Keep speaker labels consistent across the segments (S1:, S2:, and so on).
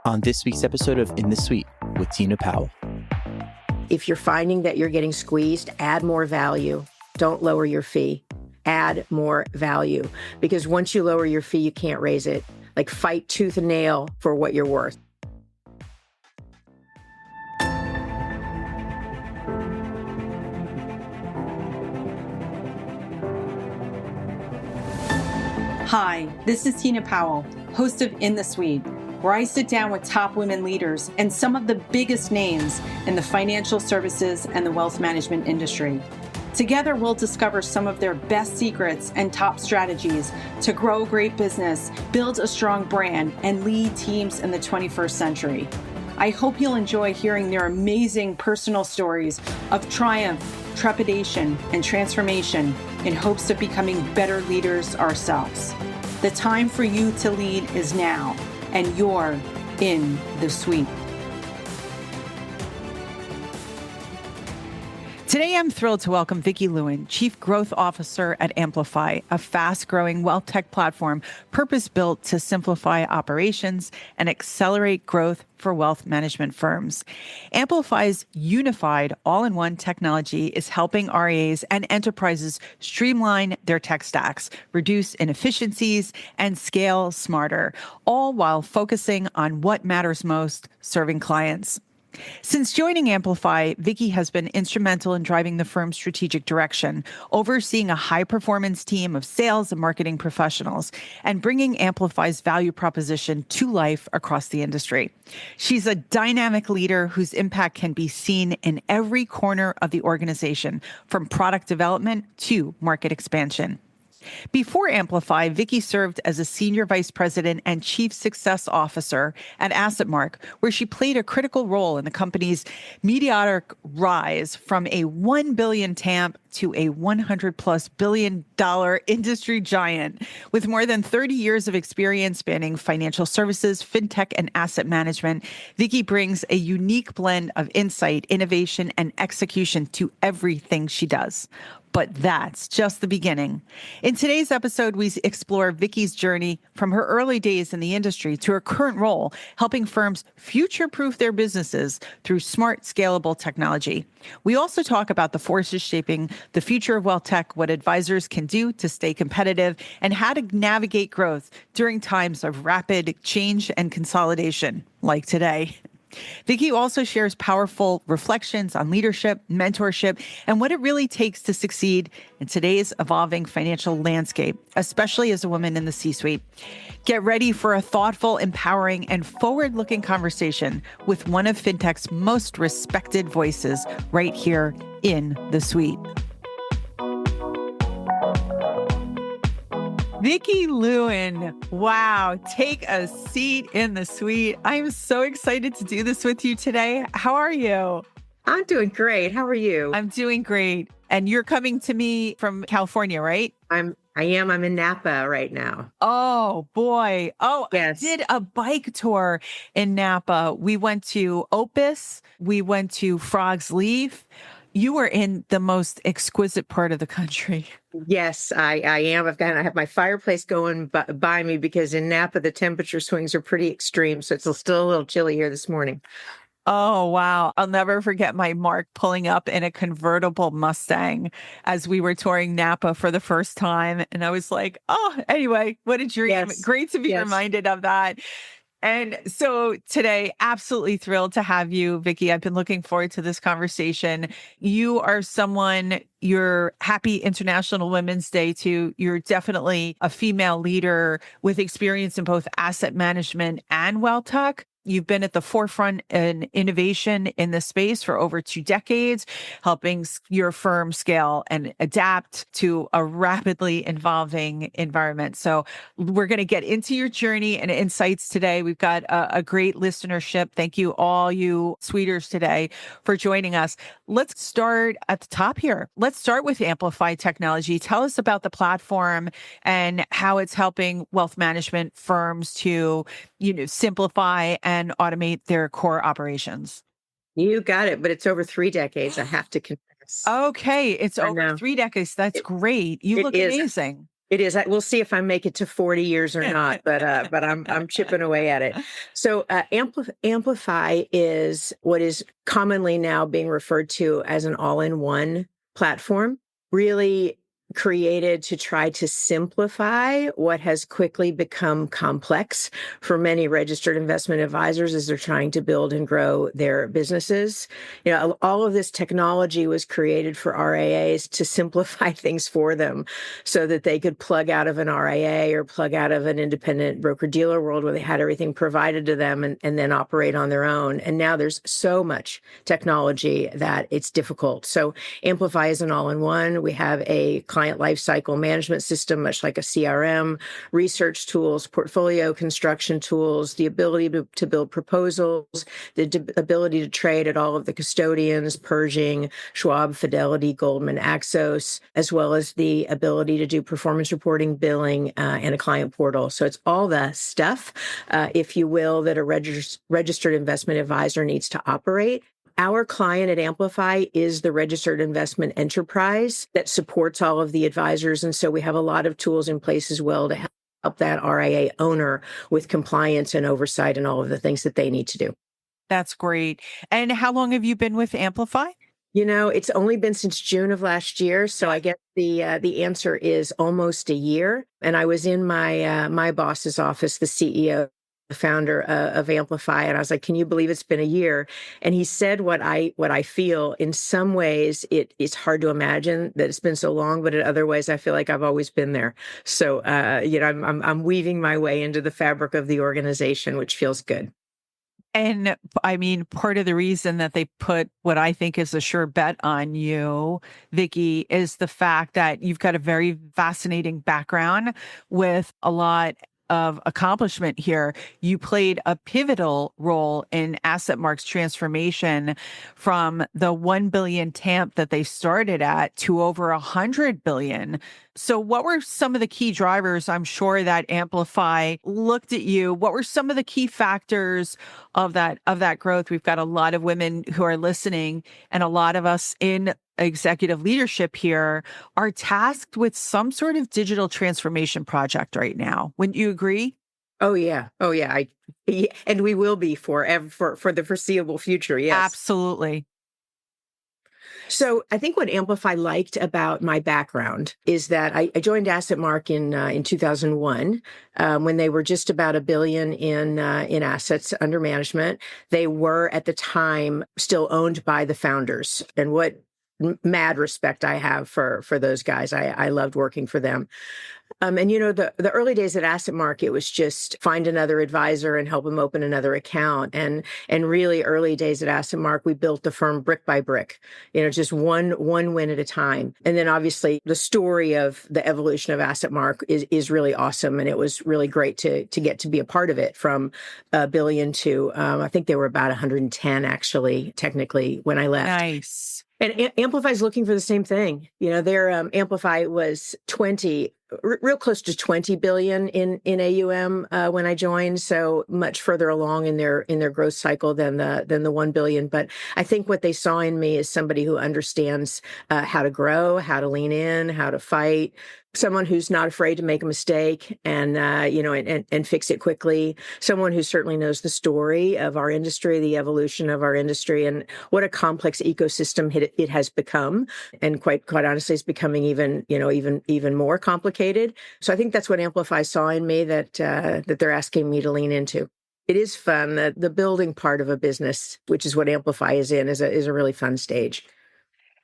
S1: on this week's episode of In the Suite with Tina Powell.
S2: If you're finding that you're getting squeezed, add more value. Don't lower your fee. Add more value. Because once you lower your fee, you can't raise it. Like, fight tooth and nail for what you're worth.
S3: Hi, this is Tina Powell, host of In the Suite, where I sit down with top women leaders and some of the biggest names in the financial services and the wealth management industry. Together, we'll discover some of their best secrets and top strategies to grow a great business, build a strong brand, and lead teams in the 21st century. I hope you'll enjoy hearing their amazing personal stories of triumph, trepidation, and transformation in hopes of becoming better leaders ourselves. The time for you to lead is now, and you're in the suite. Today, I'm thrilled to welcome Vickie Lewin, Chief Growth Officer at Amplify, a fast-growing wealth tech platform purpose-built to simplify operations and accelerate growth for wealth management firms. Amplify's unified all-in-one technology is helping RIAs and enterprises streamline their tech stacks, reduce inefficiencies, and scale smarter, all while focusing on what matters most, serving clients. Since joining Amplify, Vickie has been instrumental in driving the firm's strategic direction, overseeing a high-performance team of sales and marketing professionals, and bringing Amplify's value proposition to life across the industry. She's a dynamic leader whose impact can be seen in every corner of the organization, from product development to market expansion. Before Amplify, Vickie served as a senior vice president and chief success officer at AssetMark, where she played a critical role in the company's meteoric rise from a $1 billion TAMP to a $100+ billion industry giant. With more than 30 years of experience spanning financial services, fintech, and asset management, Vickie brings a unique blend of insight, innovation, and execution to everything she does. But that's just the beginning. In today's episode, we explore Vickie's journey from her early days in the industry to her current role, helping firms future-proof their businesses through smart, scalable technology. We also talk about the forces shaping the future of wealth tech, what advisors can do to stay competitive, and how to navigate growth during times of rapid change and consolidation, like today. Vickie also shares powerful reflections on leadership, mentorship, and what it really takes to succeed in today's evolving financial landscape, especially as a woman in the C-suite. Get ready for a thoughtful, empowering, and forward-looking conversation with one of fintech's most respected voices right here in the suite. Vickie Lewin, wow, take a seat in the suite. I'm so excited to do this with you today. How are you?
S2: I'm doing great. How are you?
S3: I'm doing great. And you're coming to me from California, right?
S2: I am. I'm in Napa right now.
S3: Oh, boy. Oh,
S2: yes.
S3: I did a bike tour in Napa. We went to Opus. We went to Frog's Leaf. You were in the most exquisite part of the country.
S2: Yes, I am. I have my fireplace going by me because in Napa, the temperature swings are pretty extreme. So it's still a little chilly here this morning.
S3: Oh, wow. I'll never forget my Mark pulling up in a convertible Mustang as we were touring Napa for the first time. And I was like, oh, anyway, what a dream.
S2: Yes.
S3: Great to be reminded of that. And so today, absolutely thrilled to have you, Vickie. I've been looking forward to this conversation. You are someone, you're happy International Women's Day too. You're definitely a female leader with experience in both asset management and wealth tech. You've been at the forefront in innovation in this space for over 2 decades, helping your firm scale and adapt to a rapidly evolving environment. So we're going to get into your journey and insights today. We've got a great listenership. Thank you, all you Sweeters today, for joining us. Let's start at the top here. Let's start with Amplify Technology. Tell us about the platform and how it's helping wealth management firms to, simplify and automate their core operations.
S2: You got it, but it's over 3 decades, I have to confess.
S3: Okay, it's over 3 decades. That's great. You look amazing.
S2: It is. We'll see if I make it to 40 years or not, but I'm chipping away at it. So Amplify is what is commonly now being referred to as an all-in-one platform, really created to try to simplify what has quickly become complex for many registered investment advisors as they're trying to build and grow their businesses. All of this technology was created for RIAs to simplify things for them so that they could plug out of an RIA or plug out of an independent broker-dealer world where they had everything provided to them and then operate on their own. And now there's so much technology that it's difficult. So Amplify is an all-in-one. We have a client lifecycle management system, much like a CRM, research tools, portfolio construction tools, the ability to build proposals, the ability to trade at all of the custodians, Pershing, Schwab, Fidelity, Goldman, Axos, as well as the ability to do performance reporting, billing, and a client portal. So it's all the stuff, if you will, that a registered investment advisor needs to operate. Our client at Amplify is the registered investment enterprise that supports all of the advisors. And so we have a lot of tools in place as well to help that RIA owner with compliance and oversight and all of the things that they need to do.
S3: That's great. And how long have you been with Amplify?
S2: It's only been since June of last year. So I guess the answer is almost a year. And I was in my boss's office, the CEO, the founder of Amplify. And I was like, can you believe it's been a year? And he said what I feel. In some ways, it's hard to imagine that it's been so long, but in other ways, I feel like I've always been there. So, I'm weaving my way into the fabric of the organization, which feels good.
S3: And I mean, part of the reason that they put what I think is a sure bet on you, Vickie, is the fact that you've got a very fascinating background with a lot of accomplishment here. You played a pivotal role in AssetMark's transformation from the 1 billion TAMP that they started at to over 100 billion. So what were some of the key drivers? I'm sure that Amplify looked at you. What were some of the key factors of that growth? We've got a lot of women who are listening, and a lot of us in executive leadership here are tasked with some sort of digital transformation project right now. Wouldn't you agree?
S2: Oh yeah. And we will be for the foreseeable future. Yes.
S3: Absolutely.
S2: So I think what Amplify liked about my background is that I joined AssetMark in 2001 when they were just about $1 billion in assets under management. They were at the time still owned by the founders, and what mad respect I have for those guys. I loved working for them. And the early days at AssetMark, it was just find another advisor and help them open another account. And really early days at AssetMark, we built the firm brick by brick, just one win at a time. And then obviously the story of the evolution of AssetMark is really awesome. And it was really great to get to be a part of it from $1 billion to, I think they were about 110 actually, technically, when I left.
S3: Nice.
S2: And Amplify is looking for the same thing. Their Amplify was real close to 20 billion in AUM when I joined, so much further along in their growth cycle than the 1 billion. But I think what they saw in me is somebody who understands how to grow, how to lean in, how to fight. Someone who's not afraid to make a mistake and fix it quickly. Someone who certainly knows the story of our industry, the evolution of our industry, and what a complex ecosystem it has become. And quite honestly, it's becoming even more complicated. So I think that's what Amplify saw in me that they're asking me to lean into. It is fun. The building part of a business, which is what Amplify is in, is a really fun stage.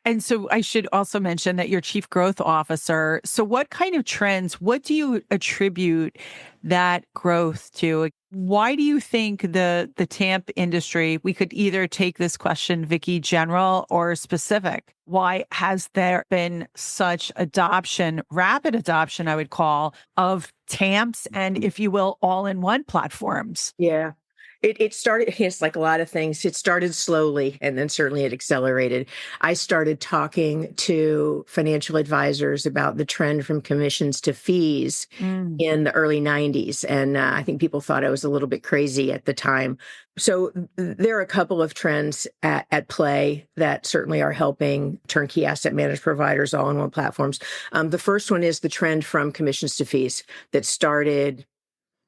S3: And so I should also mention that you're Chief Growth Officer. So what kind of trends, what do you attribute that growth to? Why do you think the TAMP industry, we could either take this question, Vickie, general or specific. Why has there been such rapid adoption, I would call, of TAMPs and, if you will, all-in-one platforms?
S2: Yeah. It started, it's like a lot of things. It started slowly and then certainly it accelerated. I started talking to financial advisors about the trend from commissions to fees
S3: Mm.
S2: in the early 90s. And I think people thought I was a little bit crazy at the time. So there are a couple of trends at play that certainly are helping turnkey asset management providers all in one platforms. The first one is the trend from commissions to fees that started,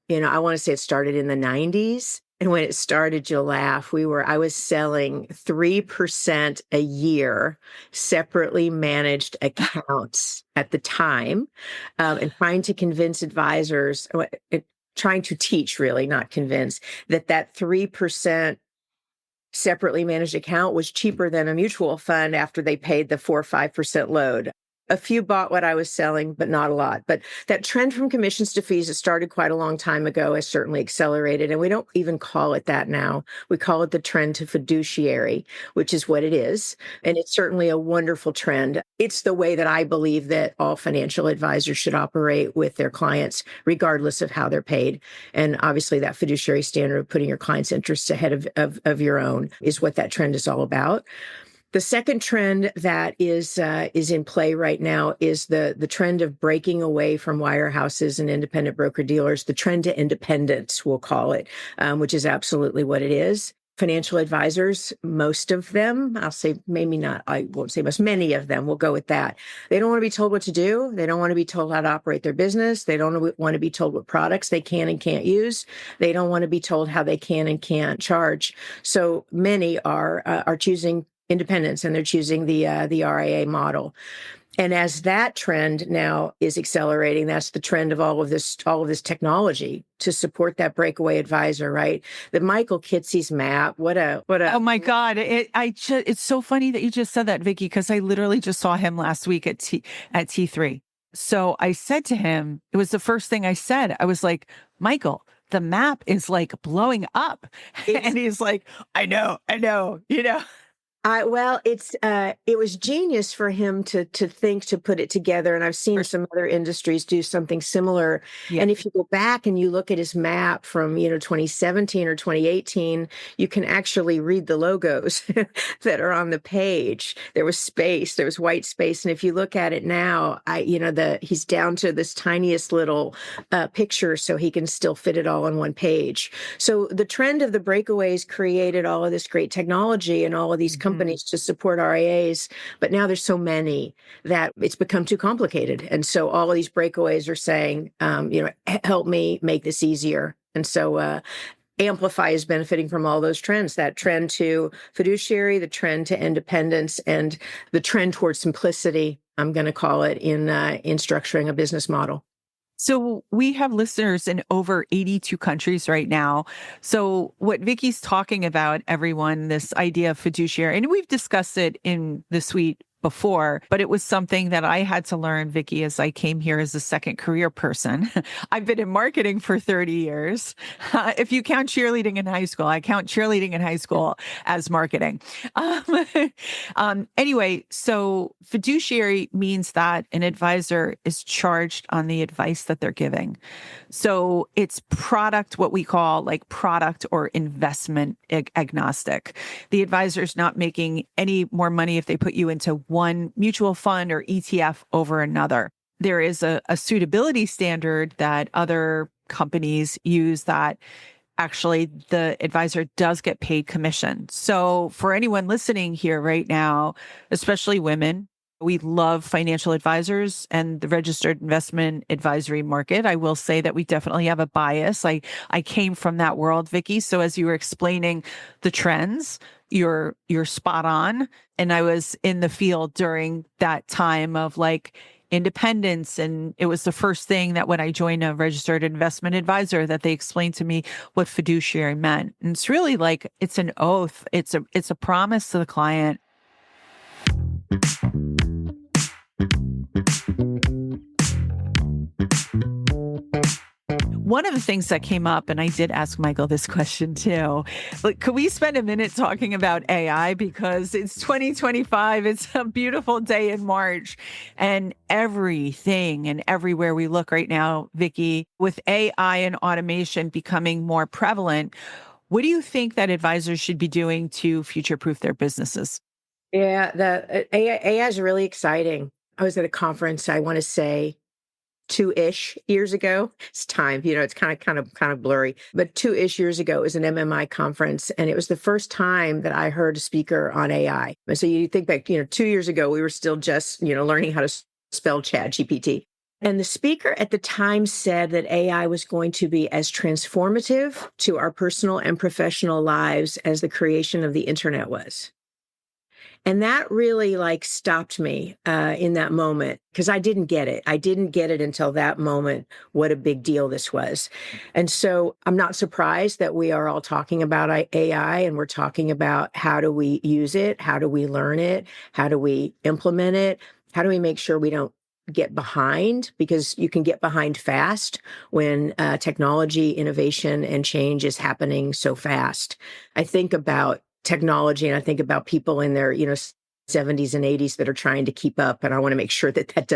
S2: I want to say it started in the 90s. And when it started, you'll laugh. I was selling 3% a year, separately managed accounts at the time, and trying to convince advisors, trying to teach really, not convince, that 3% separately managed account was cheaper than a mutual fund after they paid the 4 or 5% load. A few bought what I was selling, but not a lot. But that trend from commissions to fees that started quite a long time ago has certainly accelerated. And we don't even call it that now. We call it the trend to fiduciary, which is what it is. And it's certainly a wonderful trend. It's the way that I believe that all financial advisors should operate with their clients, regardless of how they're paid. And obviously that fiduciary standard of putting your clients' interests ahead of your own is what that trend is all about. The second trend that is in play right now is the trend of breaking away from wirehouses and independent broker-dealers, the trend to independence, we'll call it, which is absolutely what it is. Financial advisors, most of them, I'll say maybe not, I won't say most, many of them, we'll go with that. They don't want to be told what to do. They don't want to be told how to operate their business. They don't want to be told what products they can and can't use. They don't want to be told how they can and can't charge. So many are choosing independence, and they're choosing the RIA model. And as that trend now is accelerating, that's the trend of all of this technology to support that breakaway advisor, right? The Michael Kitcey's map. What a
S3: Oh my God. It's so funny that you just said that, Vickie, because I literally just saw him last week at T3. So I said to him, it was the first thing I said. I was like, Michael, the map is like blowing up. And he's like, I know,
S2: it was genius for him to think to put it together, and I've seen some other industries do something similar.
S3: Yeah.
S2: And if you go back and you look at his map from 2017 or 2018, you can actually read the logos that are on the page. There was space, there was white space, and if you look at it now, he's down to this tiniest little picture, so he can still fit it all on one page. So the trend of the breakaways created all of this great technology and all of these companies to support RIAs, but now there's so many that it's become too complicated. And so all of these breakaways are saying, help me make this easier. And so Amplify is benefiting from all those trends, that trend to fiduciary, the trend to independence, and the trend towards simplicity, I'm going to call it, in structuring a business model.
S3: So we have listeners in over 82 countries right now. So what Vickie's talking about, everyone, this idea of fiduciary, and we've discussed it in the suite before, but it was something that I had to learn, Vickie, as I came here as a second career person. I've been in marketing for 30 years. If you count cheerleading in high school, I count cheerleading in high school as marketing. Anyway, so fiduciary means that an advisor is charged on the advice that they're giving. So it's what we call like product or investment agnostic. The advisor is not making any more money if they put you into one mutual fund or ETF over another. There is a suitability standard that other companies use that actually the advisor does get paid commission. So for anyone listening here right now, especially women, we love financial advisors and the registered investment advisory market. I will say that we definitely have a bias. I came from that world, Vickie. So as you were explaining the trends, you're spot on. And I was in the field during that time of like independence. And it was the first thing that when I joined a registered investment advisor that they explained to me what fiduciary meant. And it's really like, it's an oath. It's a promise to the client. One of the things that came up, and I did ask Michael this question too, like, could we spend a minute talking about AI? Because it's 2025, it's a beautiful day in March, and everything and everywhere we look right now, Vickie, with AI and automation becoming more prevalent, What do you think that advisors should be doing to future-proof their businesses?
S2: Yeah, the AI is really exciting. I was at a conference, I want to say 2-ish years ago. It's time, it's kind of blurry, but 2-ish years ago it was an MMI conference, and it was the first time that I heard a speaker on AI. And so you think back, 2 years ago, we were still just, learning how to spell Chat GPT. And the speaker at the time said that AI was going to be as transformative to our personal and professional lives as the creation of the internet was. And that really stopped me in that moment, because I didn't get it. I didn't get it until that moment, what a big deal this was. And so I'm not surprised that we are all talking about AI, and we're talking about how do we use it? How do we learn it? How do we implement it? How do we make sure we don't get behind? Because you can get behind fast when technology, innovation, and change is happening so fast. I think about technology, and I think about people in their 70s and 80s that are trying to keep up, and I want to make sure that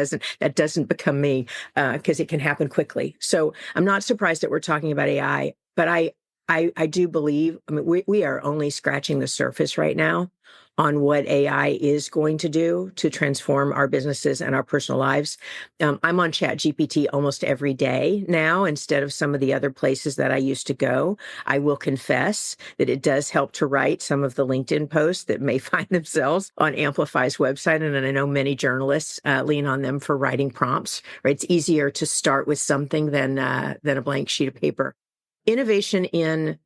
S2: doesn't become me, because it can happen quickly. So I'm not surprised that we're talking about AI, but I do believe, we are only scratching the surface right now on what AI is going to do to transform our businesses and our personal lives. I'm on Chat GPT almost every day now, instead of some of the other places that I used to go. I will confess that it does help to write some of the LinkedIn posts that may find themselves on Amplify's website. And I know many journalists lean on them for writing prompts, right? It's easier to start with something than a blank sheet of paper. Innovation in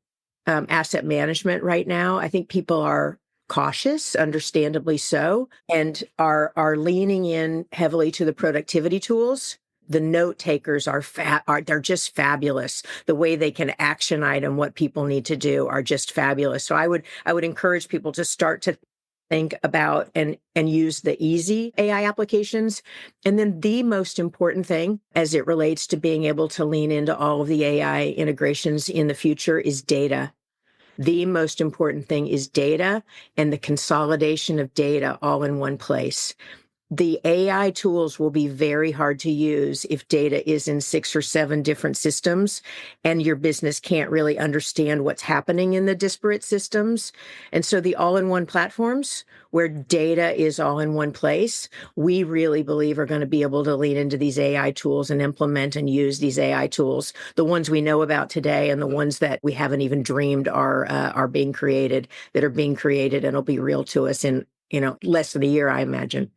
S2: asset management right now, I think people are cautious, understandably so, and are leaning in heavily to the productivity tools. The note takers they're just fabulous. The way they can action item what people need to do are just fabulous. So I would encourage people to start to think about and use the easy AI applications. And then the most important thing as it relates to being able to lean into all of the AI integrations in the future is data. The most important thing is data and the consolidation of data all in one place. The AI tools will be very hard to use if data is in 6 or 7 different systems and your business can't really understand what's happening in the disparate systems. And so the all-in-one platforms where data is all in one place, we really believe are going to be able to lean into these AI tools and implement and use these AI tools, the ones we know about today and the ones that we haven't even dreamed are being created, and will be real to us in less than a year, I imagine.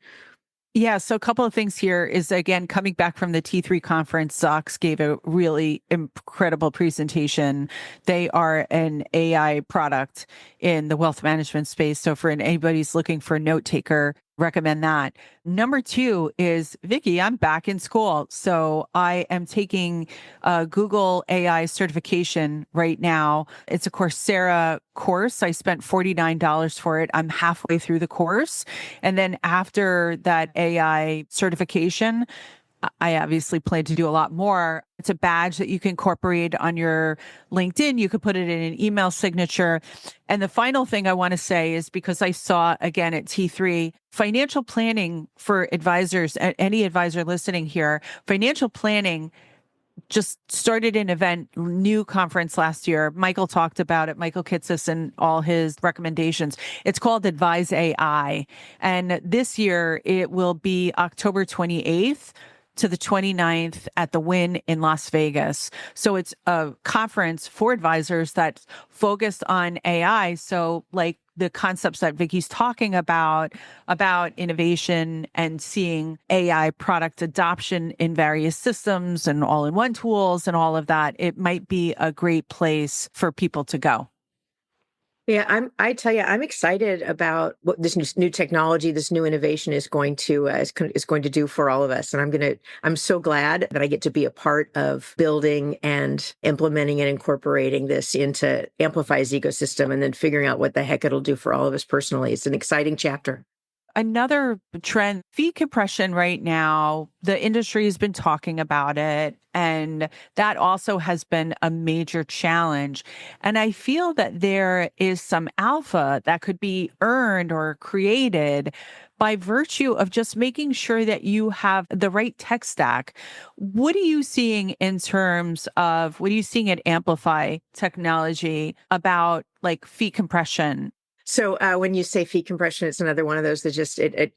S3: Yeah, so a couple of things here is, again, coming back from the T3 conference, Zox gave a really incredible presentation. They are an AI product in the wealth management space. So for anybody's looking for a note taker, recommend that. Number 2 is, Vickie, I'm back in school. So I am taking a Google AI certification right now. It's a Coursera course. I spent $49 for it. I'm halfway through the course. And then after that AI certification, I obviously plan to do a lot more. It's a badge that you can incorporate on your LinkedIn. You could put it in an email signature. And the final thing I want to say is, because I saw again at T3, financial planning for advisors, any advisor listening here, financial planning just started an new conference last year. Michael talked about it, Michael Kitsis, and all his recommendations. It's called Advise AI. And this year it will be October 28th to the 29th at the Wynn in Las Vegas. So it's a conference for advisors that's focused on AI. So like the concepts that Vickie's talking about innovation and seeing AI product adoption in various systems and all-in-one tools and all of that, it might be a great place for people to go.
S2: Yeah, I tell you, I'm excited about what this new technology, this new innovation is going to do for all of us. And I'm so glad that I get to be a part of building and implementing and incorporating this into Amplify's ecosystem, and then figuring out what the heck it'll do for all of us personally. It's an exciting chapter.
S3: Another trend, fee compression right now, the industry has been talking about it. And that also has been a major challenge. And I feel that there is some alpha that could be earned or created by virtue of just making sure that you have the right tech stack. What are you seeing in terms of what are you seeing at Amplify technology about like fee compression?
S2: So when you say fee compression, it's another one of those that just it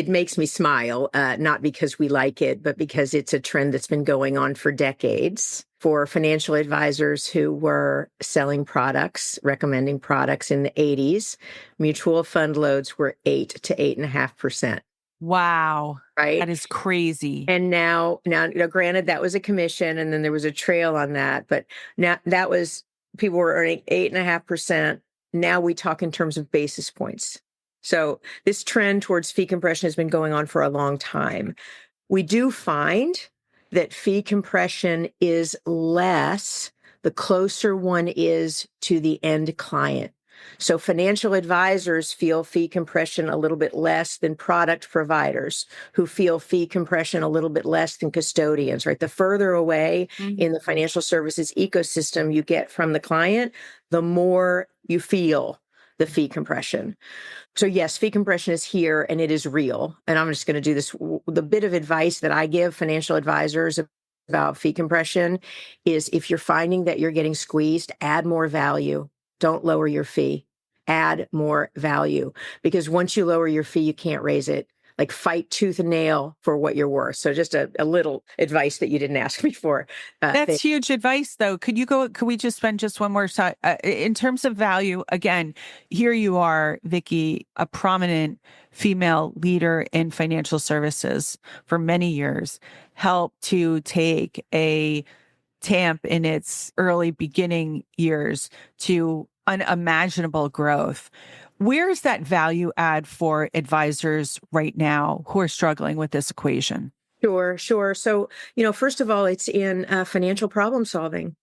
S2: makes me smile, not because we like it, but because it's a trend that's been going on for decades. For financial advisors who were selling products, recommending products in the 80s, mutual fund loads were 8 to 8.5%.
S3: Wow.
S2: Right.
S3: That is crazy.
S2: And now, granted, that was a commission and then there was a trail on that, but now that was people were earning 8.5%. Now we talk in terms of basis points. So this trend towards fee compression has been going on for a long time. We do find that fee compression is less the closer one is to the end client. So financial advisors feel fee compression a little bit less than product providers who feel fee compression a little bit less than custodians, right? The further away in the financial services ecosystem you get from the client, the more you feel the fee compression. So yes, fee compression is here and it is real. And I'm just going to do this. The bit of advice that I give financial advisors about fee compression is if you're finding that you're getting squeezed, add more value. Don't lower your fee. Add more value. Because once you lower your fee, you can't raise it. Like fight tooth and nail for what you're worth. So just a little advice that you didn't ask me for.
S3: That's huge advice, though. Could we just spend just one more time in terms of value? Again, here you are, Vickie, a prominent female leader in financial services for many years, helped to take a TAMP in its early beginning years to unimaginable growth. Where's that value add for advisors right now who are struggling with this equation?
S2: Sure. So, first of all, it's in financial problem solving,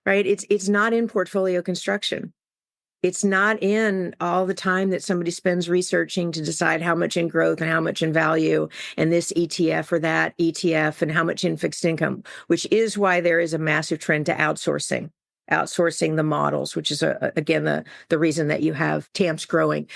S2: right? It's not in portfolio construction. It's not in all the time that somebody spends researching to decide how much in growth and how much in value and this ETF or that ETF and how much in fixed income, which is why there is a massive trend to outsourcing the models, which is, again, the reason that you have TAMPs growing.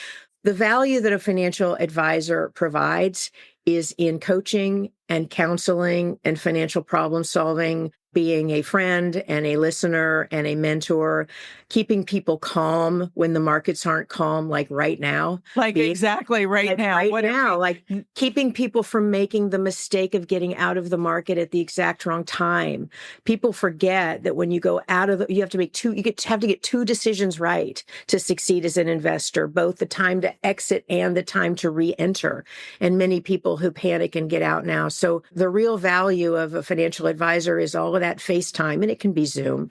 S2: The value that a financial advisor provides is in coaching and counseling and financial problem solving, being a friend and a listener and a mentor, keeping people calm when the markets aren't calm, like right now.
S3: Exactly right now.
S2: Like keeping people from making the mistake of getting out of the market at the exact wrong time. People forget that when you go out of you have to make have to get two decisions right to succeed as an investor, both the time to exit and the time to re-enter. And many people who panic and get out now. So the real value of a financial advisor is all of that FaceTime, and it can be Zoom,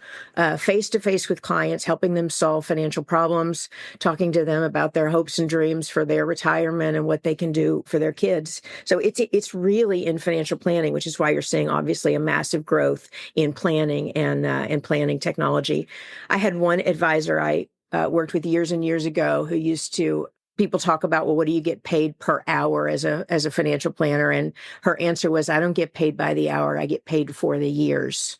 S2: face-to-face with clients, helping them solve financial problems, talking to them about their hopes and dreams for their retirement and what they can do for their kids. So it's really in financial planning, which is why you're seeing obviously a massive growth in planning and planning technology. I had one advisor I worked with years and years ago who used to people talk about, well, what do you get paid per hour as a financial planner? And her answer was, I don't get paid by the hour. I get paid for the years.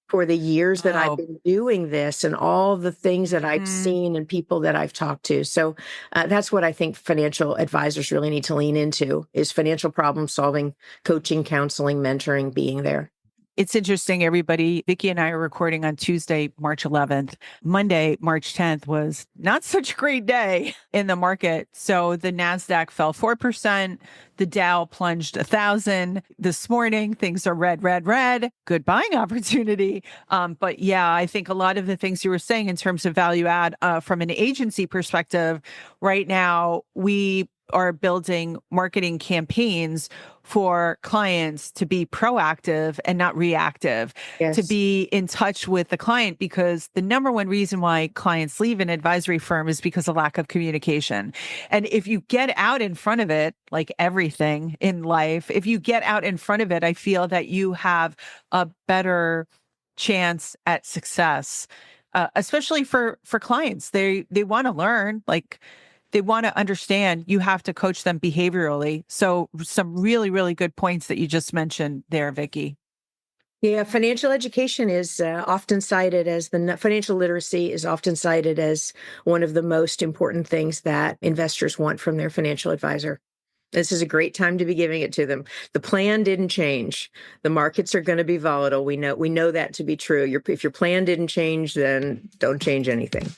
S2: For the years that I've been doing this and all the things that I've seen and people that I've talked to. So that's what I think financial advisors really need to lean into is financial problem solving, coaching, counseling, mentoring, being there.
S3: It's interesting, everybody. Vickie and I are recording on Tuesday, March 11th. Monday, March 10th was not such a great day in the market. So the NASDAQ fell 4%. The Dow plunged 1,000. This morning, things are red, red, red. Good buying opportunity. But yeah, I think a lot of the things you were saying in terms of value add from an agency perspective, right now, we are building marketing campaigns for clients to be proactive and not reactive,
S2: Yes.
S3: to be in touch with the client, because the number one reason why clients leave an advisory firm is because of lack of communication. And if you get out in front of it, like everything in life, if you get out in front of it, I feel that you have a better chance at success, especially for clients. They want to learn, like, they want to understand, you have to coach them behaviorally. So some really, really good points that you just mentioned there, Vickie.
S2: Yeah, financial education is often cited as financial literacy is often cited as one of the most important things that investors want from their financial advisor. This is a great time to be giving it to them. The plan didn't change. The markets are going to be volatile. We know that to be true. If your plan didn't change, then don't change anything.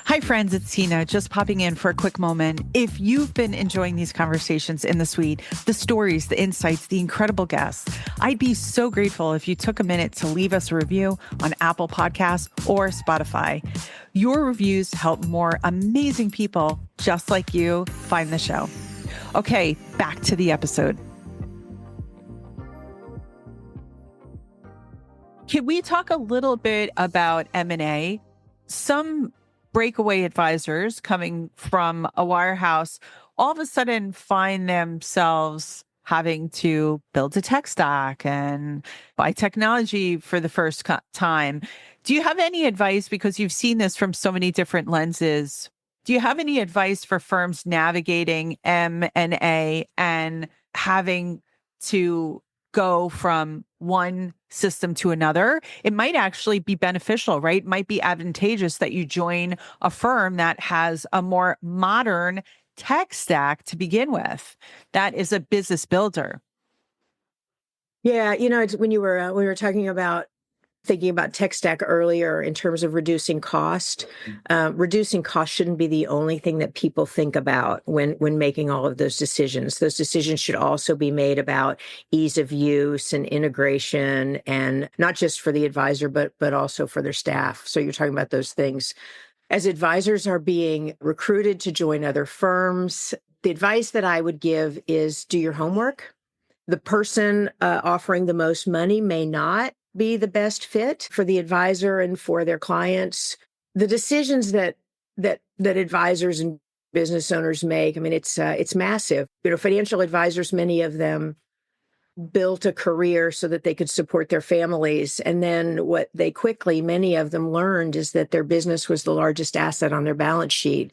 S3: Hi, friends. It's Tina, just popping in for a quick moment. If you've been enjoying these conversations in the suite, the stories, the insights, the incredible guests, I'd be so grateful if you took a minute to leave us a review on Apple Podcasts or Spotify. Your reviews help more amazing people just like you find the show. Okay, back to the episode. Can we talk a little bit about M&A? Some breakaway advisors coming from a wirehouse all of a sudden find themselves having to build a tech stack and buy technology for the first time. Do you have any advice, because you've seen this from so many different lenses? Do you have any advice for firms navigating M&A and having to go from one system to another? It might actually be beneficial, right? It might be advantageous that you join a firm that has a more modern tech stack to begin with. That is a business builder.
S2: Yeah, it's when we were talking about thinking about tech stack earlier in terms of reducing cost. Reducing cost shouldn't be the only thing that people think about when making all of those decisions. Those decisions should also be made about ease of use and integration, and not just for the advisor, but also for their staff. So you're talking about those things. As advisors are being recruited to join other firms, the advice that I would give is do your homework. The person offering the most money may not be the best fit for the advisor and for their clients. The decisions that advisors and business owners make, I mean, it's massive. Financial advisors, many of them built a career so that they could support their families. And then what they quickly, many of them learned, is that their business was the largest asset on their balance sheet.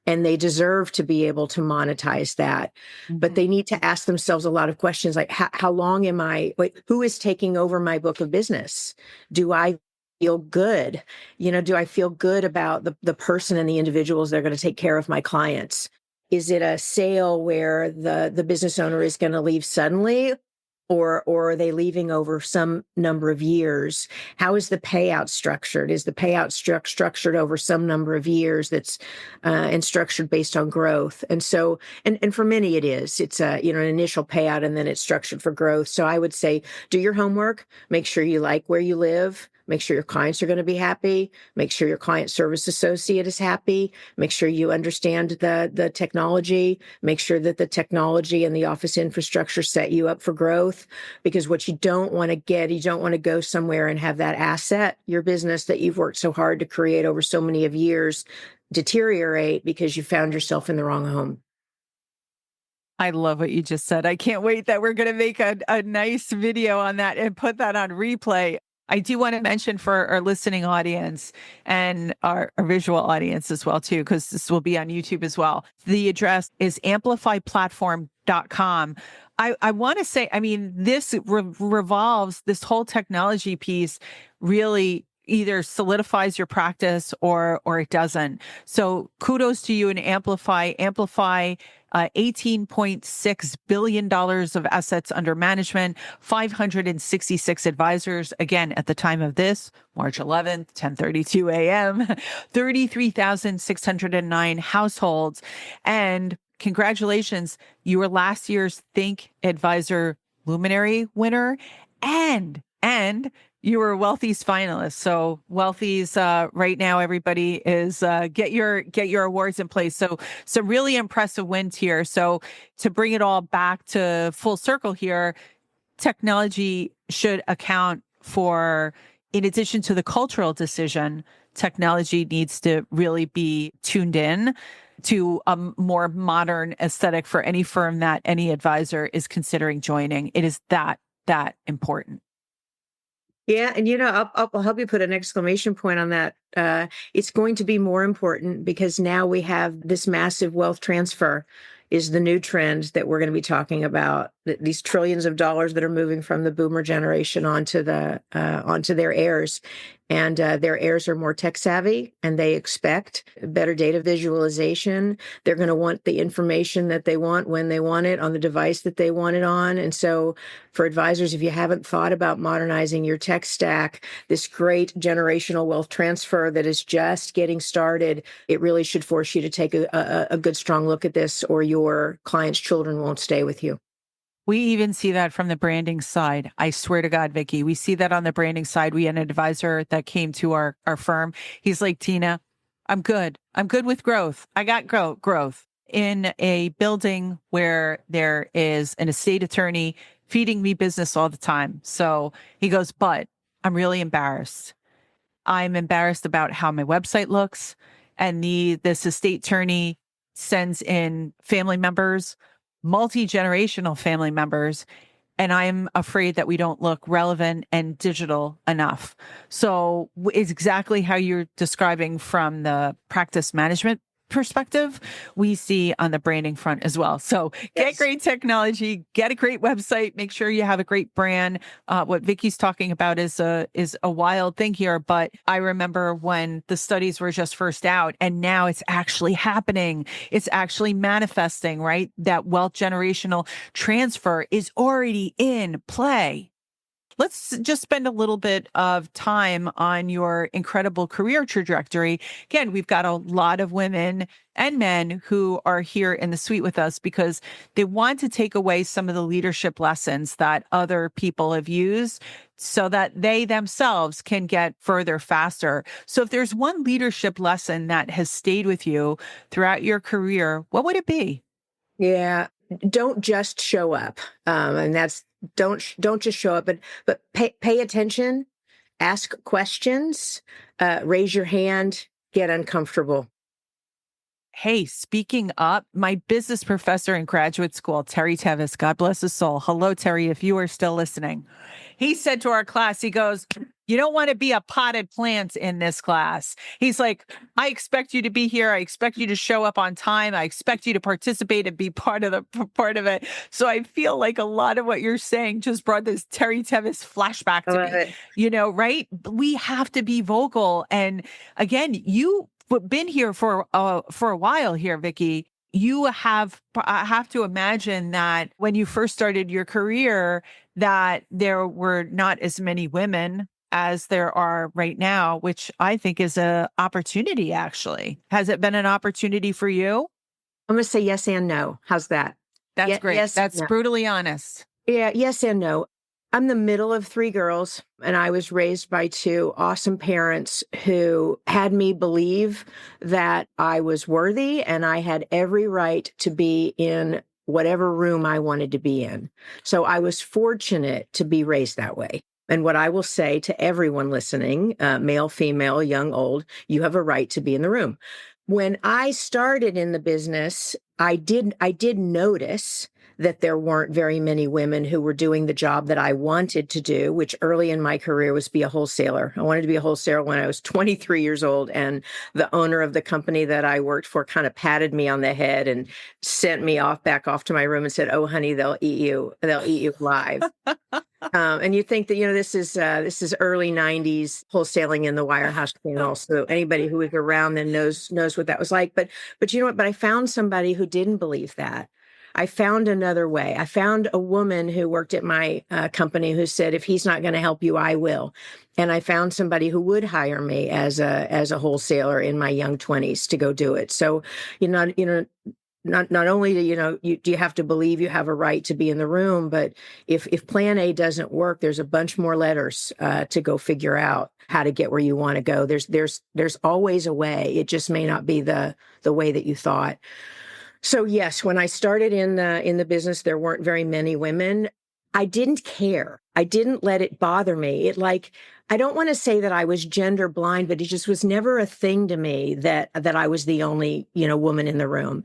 S2: And they deserve to be able to monetize that. Mm-hmm. But they need to ask themselves a lot of questions like, how long am I, who is taking over my book of business? Do I feel good? Do I feel good about the person and the individuals that are going to take care of my clients? Is it a sale where the business owner is going to leave suddenly? Or are they leaving over some number of years? How is the payout structured? Is the payout structured over some number of years that's and structured based on growth? And so, and for many it is. It's an initial payout and then it's structured for growth. So I would say do your homework, make sure you like where you live, make sure your clients are going to be happy, make sure your client service associate is happy, make sure you understand the technology, make sure that the technology and the office infrastructure set you up for growth. Because what you don't want to go somewhere and have that asset, your business that you've worked so hard to create over so many of years, deteriorate because you found yourself in the wrong home.
S3: I love what you just said. I can't wait that we're going to make a nice video on that and put that on replay. I do want to mention for our listening audience and our visual audience as well, too, because this will be on YouTube as well. The address is amplifyplatform.com. I want to say, I mean, this revolves, this whole technology piece really either solidifies your practice or it doesn't. So kudos to you and Amplify. Amplify, $18.6 billion of assets under management, 566 advisors. Again, at the time of this, March 11th, 10:32 a.m., 33,609 households. And congratulations, you were last year's Think Advisor Luminary winner, and you were Wealthy's finalist. So Wealthy's right now, everybody is get your awards in place. So some really impressive wins here. So to bring it all back to full circle here, technology should account for, in addition to the cultural decision, technology needs to really be tuned in to a more modern aesthetic for any firm that any advisor is considering joining. It is that important.
S2: Yeah, and I'll help you put an exclamation point on that. It's going to be more important because now we have this massive wealth transfer is the new trend that we're going to be talking about. These trillions of dollars that are moving from the boomer generation onto their heirs, and their heirs are more tech savvy, and they expect better data visualization. They're going to want the information that they want when they want it on the device that they want it on, and so for advisors, if you haven't thought about modernizing your tech stack, this great generational wealth transfer that is just getting started, it really should force you to take a good, strong look at this, or your clients' children won't stay with you.
S3: We even see that from the branding side. I swear to God, Vickie, we see that on the branding side. We had an advisor that came to our firm. He's like, Tina, I'm good. I'm good with growth. I got growth in a building where there is an estate attorney feeding me business all the time. So he goes, but I'm really embarrassed. I'm embarrassed about how my website looks. And this estate attorney sends in family members, multi-generational family members, and I'm afraid that we don't look relevant and digital enough. So it's exactly how you're describing from the practice management perspective, we see on the branding front as well. So get great technology, get a great website, make sure you have a great brand. What Vickie's talking about is a wild thing here, but I remember when the studies were just first out, and now it's actually happening. It's actually manifesting, right? That wealth generational transfer is already in play. Let's just spend a little bit of time on your incredible career trajectory. Again, we've got a lot of women and men who are here in the suite with us because they want to take away some of the leadership lessons that other people have used so that they themselves can get further faster. So if there's one leadership lesson that has stayed with you throughout your career, what would it be?
S2: Yeah, don't just show up, and that's don't just show up, but pay attention, ask questions, raise your hand, get uncomfortable.
S3: Hey, speaking up, my business professor in graduate school, Terry Tevis, God bless his soul. Hello, Terry, if you are still listening. He said to our class, he goes, you don't want to be a potted plant in this class. He's like, I expect you to be here. I expect you to show up on time. I expect you to participate and be part of it. So I feel like a lot of what you're saying just brought this Terry Tevis flashback to me. Right? We have to be vocal. And again, you've been here for a while here, Vickie. I have to imagine that when you first started your career, that there were not as many women as there are right now, which I think is an opportunity, actually. Has it been an opportunity for you?
S2: I'm going to say yes and no. How's that?
S3: That's great.
S2: Yes,
S3: That's
S2: no.
S3: brutally honest.
S2: Yeah, yes and no. I'm the middle of three girls, and I was raised by two awesome parents who had me believe that I was worthy and I had every right to be in whatever room I wanted to be in. So I was fortunate to be raised that way. And what I will say to everyone listening, male, female, young, old, you have a right to be in the room. When I started in the business, I did notice that there weren't very many women who were doing the job that I wanted to do, which early in my career was be a wholesaler. I wanted to be a wholesaler when I was 23 years old, and the owner of the company that I worked for kind of patted me on the head and sent me back off to my room and said, "Oh, honey, they'll eat you alive." And you think that, this is early 90s wholesaling in the wirehouse channel. So anybody who was around then knows what that was like. But you know what? But I found somebody who didn't believe that. I found another way. I found a woman who worked at my company who said, if he's not going to help you, I will. And I found somebody who would hire me as a wholesaler in my young 20s to go do it. So, not only do you have to believe you have a right to be in the room, but if plan A doesn't work, there's a bunch more letters to go figure out how to get where you want to go. There's always a way. It just may not be the way that you thought. So yes, when I started in the business, there weren't very many women. I didn't care. I didn't let it bother me. I don't want to say that I was gender blind, but it just was never a thing to me that I was the only, woman in the room.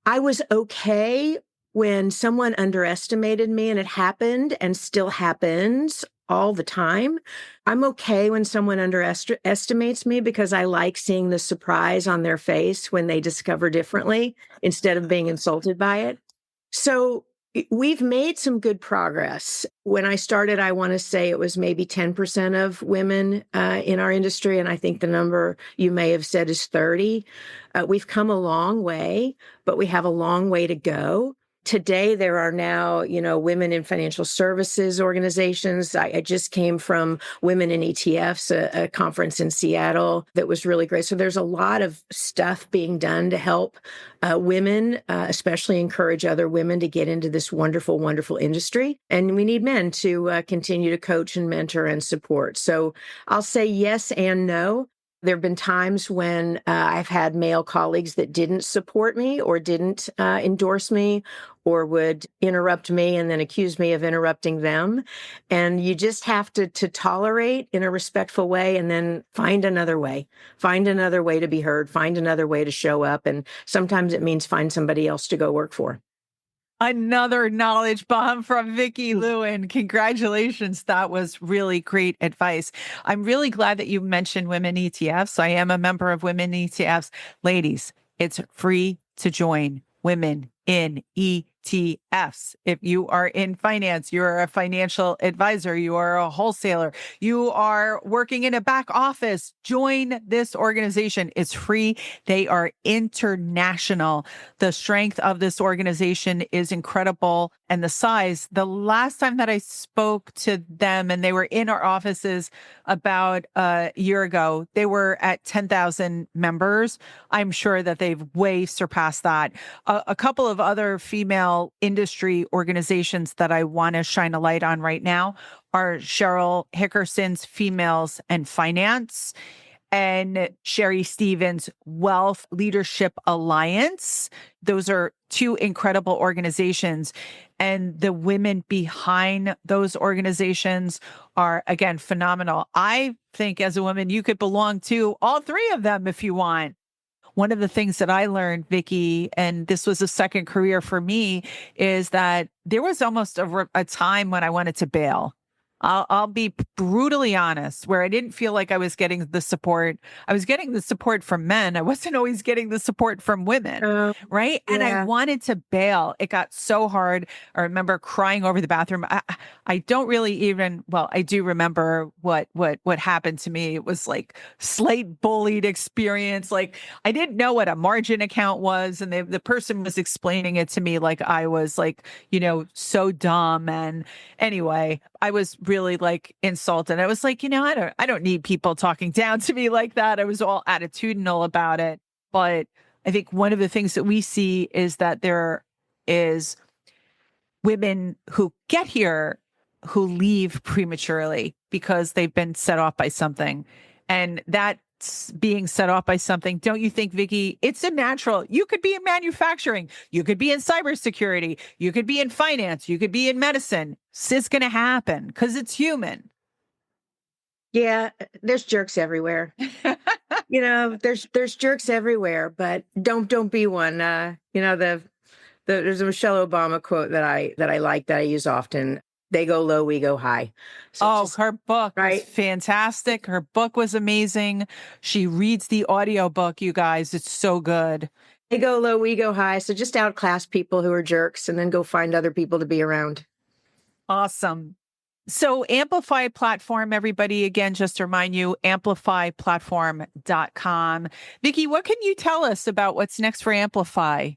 S2: I was okay when someone underestimated me, and it happened and still happens all the time. I'm okay when someone underestimates me because I like seeing the surprise on their face when they discover differently instead of being insulted by it. So we've made some good progress. When I started, I want to say it was maybe 10% of women in our industry. And I think the number you may have said is 30. We've come a long way, but we have a long way to go. Today, there are now, women in financial services organizations. I just came from Women in ETFs, a conference in Seattle that was really great. So there's a lot of stuff being done to help women, especially encourage other women to get into this wonderful, wonderful industry. And we need men to continue to coach and mentor and support. So I'll say yes and no. There have been times when I've had male colleagues that didn't support me or didn't endorse me or would interrupt me and then accuse me of interrupting them. And you just have to tolerate in a respectful way and then find another way to be heard, find another way to show up. And sometimes it means find somebody else to go work for.
S3: Another knowledge bomb from Vickie Lewin. Congratulations. That was really great advice. I'm really glad that you mentioned women ETFs. I am a member of women ETFs. Ladies, it's free to join women in ETFs. If you are in finance, you're a financial advisor, you are a wholesaler, you are working in a back office, join this organization. It's free. They are international. The strength of this organization is incredible. And the size, the last time that I spoke to them and they were in our offices about a year ago, they were at 10,000 members. I'm sure that they've way surpassed that. A couple of other female industry organizations that I want to shine a light on right now are Cheryl Hickerson's Females and Finance and Sherry Stevens' Wealth Leadership Alliance. Those are two incredible organizations. And the women behind those organizations are, again, phenomenal. I think as a woman, you could belong to all three of them if you want. One of the things that I learned, Vickie, and this was a second career for me, is that there was almost a time when I wanted to bail. I'll be brutally honest, where I didn't feel like I was getting the support. I was getting the support from men. I wasn't always getting the support from women, right? And I wanted to bail. It got so hard. I remember crying over the bathroom. I don't really even, well, I do remember what happened to me. It was like slight bullied experience. Like I didn't know what a margin account was. And the person was explaining it to me like I was like, so dumb. And anyway, I was really like insulted. I was like, I don't need people talking down to me like that. I was all attitudinal about it. But I think one of the things that we see is that there is women who get here who leave prematurely because they've been set off by something. And that's being set off by something. Don't you think, Vickie, it's a natural, you could be in manufacturing, you could be in cybersecurity, you could be in finance, you could be in medicine. It's going to happen because it's human.
S2: Yeah, there's jerks everywhere. There's jerks everywhere, but don't be one. There's a Michelle Obama quote that I like that I use often. They go low, we go high. So
S3: her book was fantastic. Her book was amazing. She reads the audiobook, you guys. It's so good.
S2: They go low, we go high. So just outclass people who are jerks and then go find other people to be around.
S3: Awesome. So Amplify platform, everybody, again, just to remind you, amplifyplatform.com. Vickie, what can you tell us about what's next for Amplify?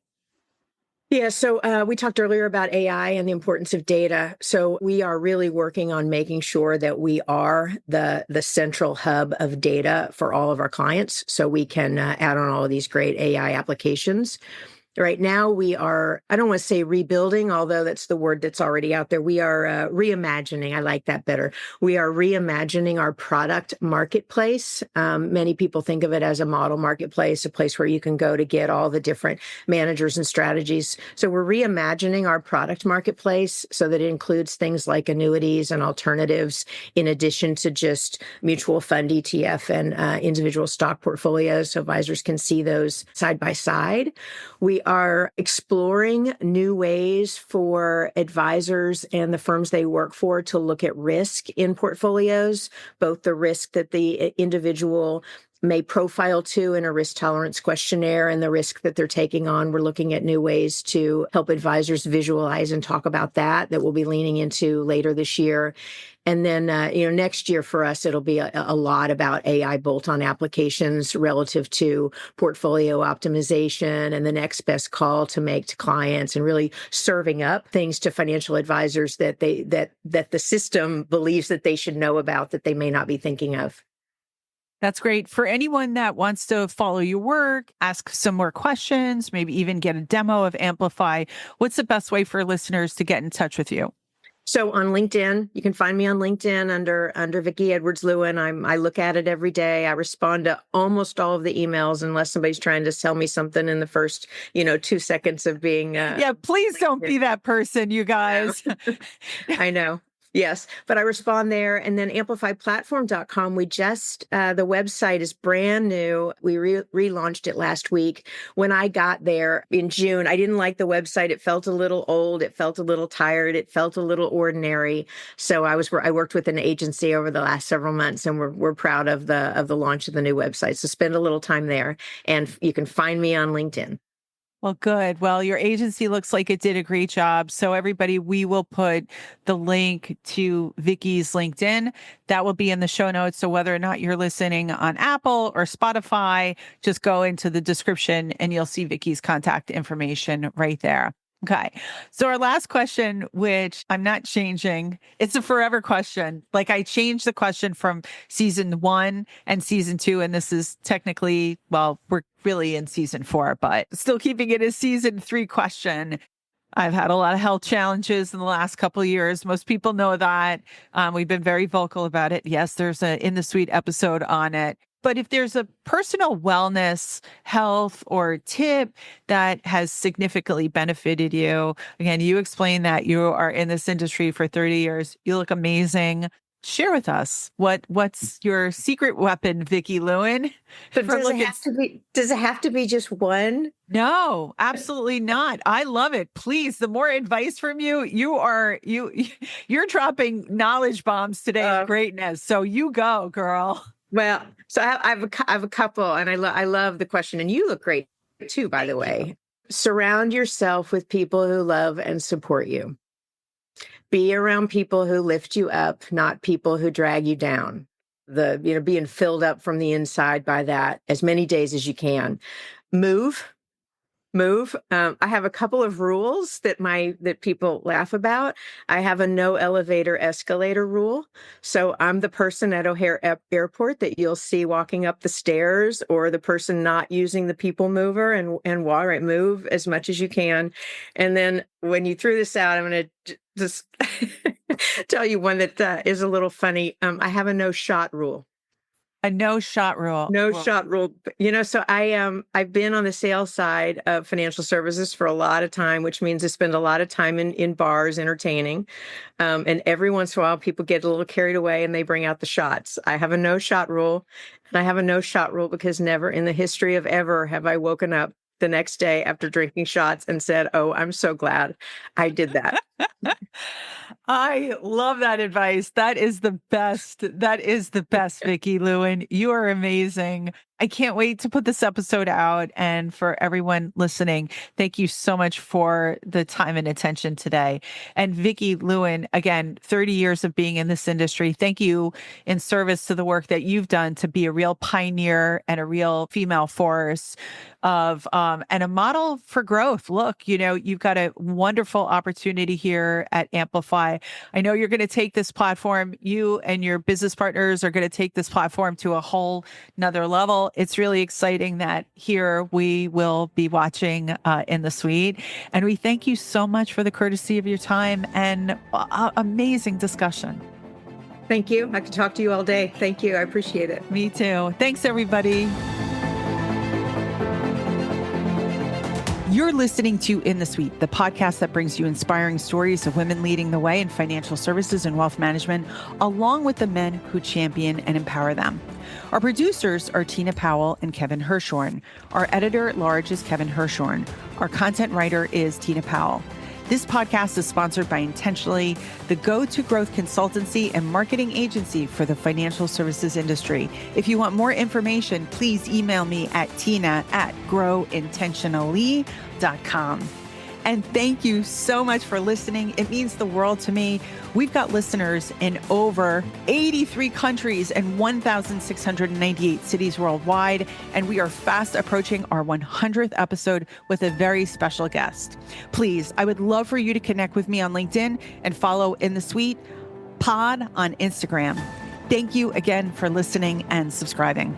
S2: Yeah, so we talked earlier about AI and the importance of data. So we are really working on making sure that we are the central hub of data for all of our clients so we can add on all of these great AI applications. Right now, we are, I don't want to say rebuilding, although that's the word that's already out there. We are reimagining. I like that better. We are reimagining our product marketplace. Many people think of it as a model marketplace, a place where you can go to get all the different managers and strategies. So we're reimagining our product marketplace so that it includes things like annuities and alternatives, in addition to just mutual fund ETF and individual stock portfolios, so advisors can see those side by side. We are exploring new ways for advisors and the firms they work for to look at risk in portfolios, both the risk that the individual may profile to in a risk tolerance questionnaire and the risk that they're taking on. We're looking at new ways to help advisors visualize and talk about that we'll be leaning into later this year. And then, next year for us, it'll be a lot about AI bolt-on applications relative to portfolio optimization and the next best call to make to clients, and really serving up things to financial advisors that the system believes that they should know about that they may not be thinking of.
S3: That's great. For anyone that wants to follow your work, ask some more questions, maybe even get a demo of Amplify, what's the best way for listeners to get in touch with you?
S2: So on LinkedIn, you can find me on LinkedIn under Vickie Edwards Lewin. I look at it every day. I respond to almost all of the emails unless somebody's trying to sell me something in the first, 2 seconds of being.
S3: Yeah, please don't be that person, you guys.
S2: I know. Yes, but I respond there. And then amplifyplatform.com, the website is brand new. We relaunched it last week. When I got there in June, I didn't like the website. It felt a little old. It felt a little tired. It felt a little ordinary. So I worked with an agency over the last several months, and we're proud of the launch of the new website. So spend a little time there, and you can find me on LinkedIn.
S3: Well, good. Well, your agency looks like it did a great job. So everybody, we will put the link to Vickie's LinkedIn. That will be in the show notes. So whether or not you're listening on Apple or Spotify, just go into the description and you'll see Vickie's contact information right there. Okay. So our last question, which I'm not changing, it's a forever question. Like I changed the question from season 1 and season 2, and this is technically, well, we're really in season 4, but still keeping it as season 3 question. I've had a lot of health challenges in the last couple of years. Most people know that. We've been very vocal about it. Yes, there's a In the Suite episode on it. But if there's a personal wellness, health, or tip that has significantly benefited you, again, you explained that you are in this industry for 30 years. You look amazing. Share with us what's your secret weapon, Vickie Lewin?
S2: But does it have to be just one?
S3: No, absolutely not. I love it. Please, the more advice from you, you're dropping knowledge bombs today of greatness. So you go, girl.
S2: Well, so I have a couple, and I love the question, and you look great too, by the way. Surround yourself with people who love and support you. Be around people who lift you up, not people who drag you down. Being filled up from the inside by that as many days as you can. Move. I have a couple of rules that people laugh about. I have a no elevator escalator rule. So I'm the person at O'Hare Airport that you'll see walking up the stairs, or the person not using the people mover, and walk, right, move as much as you can. And then when you threw this out, I'm going to just tell you one that is a little funny. I have a no shot rule.
S3: A no shot rule.
S2: Shot rule. So I've been on the sales side of financial services for a lot of time, which means I spend a lot of time in bars entertaining. And every once in a while, people get a little carried away and they bring out the shots. I have a no shot rule. And I have a no shot rule because never in the history of ever have I woken up the next day after drinking shots and said, "Oh, I'm so glad I did that."
S3: I love that advice. That is the best. That is the best, Vickie Lewin. You are amazing. I can't wait to put this episode out. And for everyone listening, thank you so much for the time and attention today. And Vickie Lewin, again, 30 years of being in this industry. Thank you in service to the work that you've done to be a real pioneer and a real female force of and a model for growth. Look, you've got a wonderful opportunity here at Amplify. I know you're going to take this platform, you and your business partners are going to take this platform to a whole nother level. It's really exciting that here we will be watching In the Suite. And we thank you so much for the courtesy of your time and amazing discussion.
S2: Thank you. I could talk to you all day. Thank you. I appreciate it.
S3: Me too. Thanks, everybody. You're listening to In the Suite, the podcast that brings you inspiring stories of women leading the way in financial services and wealth management, along with the men who champion and empower them. Our producers are Tina Powell and Kevin Hirshorn. Our editor-at-large is Kevin Hirshorn. Our content writer is Tina Powell. This podcast is sponsored by Intentionally, the go-to growth consultancy and marketing agency for the financial services industry. If you want more information, please email me at tina@growintentionally.com. And thank you so much for listening. It means the world to me. We've got listeners in over 83 countries and 1,698 cities worldwide, and we are fast approaching our 100th episode with a very special guest. Please, I would love for you to connect with me on LinkedIn and follow In the Suite Pod on Instagram. Thank you again for listening and subscribing.